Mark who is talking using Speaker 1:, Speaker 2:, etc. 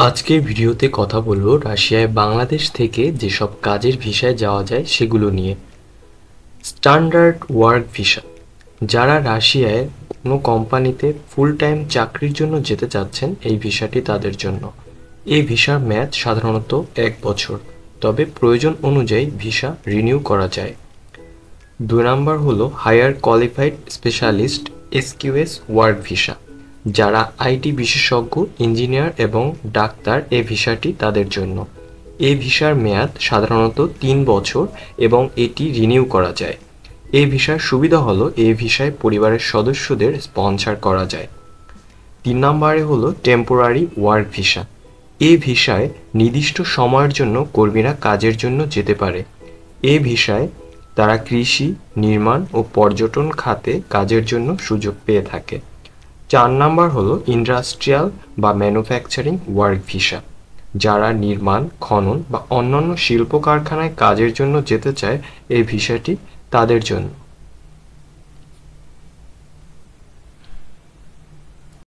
Speaker 1: আজকের ভিডিওতে কথা বলবো রাশিয়ায় বাংলাদেশ থেকে যেসব কাজের ভিসায় যাওয়া যায় সেগুলো নিয়ে। স্ট্যান্ডার্ড ওয়ার্ক ভিসা, যারা রাশিয়ায় কোনো কোম্পানিতে ফুল টাইম চাকরির জন্য যেতে চাচ্ছেন, এই ভিসাটি তাদের জন্য। এই ভিসার মেয়াদ সাধারণত 1 বছর, তবে প্রয়োজন অনুযায়ী ভিসা রিনিউ করা যায়। 2 নম্বর হলো higher qualified specialist SQS work visa, যারা আইটি বিশেষজ্ঞ, ইঞ্জিনিয়ার এবং ডাক্তার, এই ভিসাটি তাদের জন্য। এই ভিসার মেয়াদ সাধারণত 3 বছর এবং এটি রিনিউ করা যায়। এই ভিসার সুবিধা হলো এই ভিসায় পরিবারের সদস্যদের স্পন্সর করা যায়। 3 নম্বরে হলো টেম্পোরারি ওয়ার্ক ভিসা। এই ভিসায় নির্দিষ্ট সময়ের জন্য কর্মীরা কাজের জন্য যেতে পারে। এই ভিসায় তারা কৃষি, নির্মাণ ও পর্যটন খাতে কাজের জন্য সুযোগ পেয়ে থাকে। 4 নম্বর হলো ইন্ডাস্ট্রিয়াল বা ম্যানুফ্যাকচারিং ওয়ার্ক ভিসা, যারা নির্মাণ, খনন বা অন্যান্য শিল্প কারখানায় কাজের জন্য যেতে চায়, এই ভিসাটি তাদের জন্য।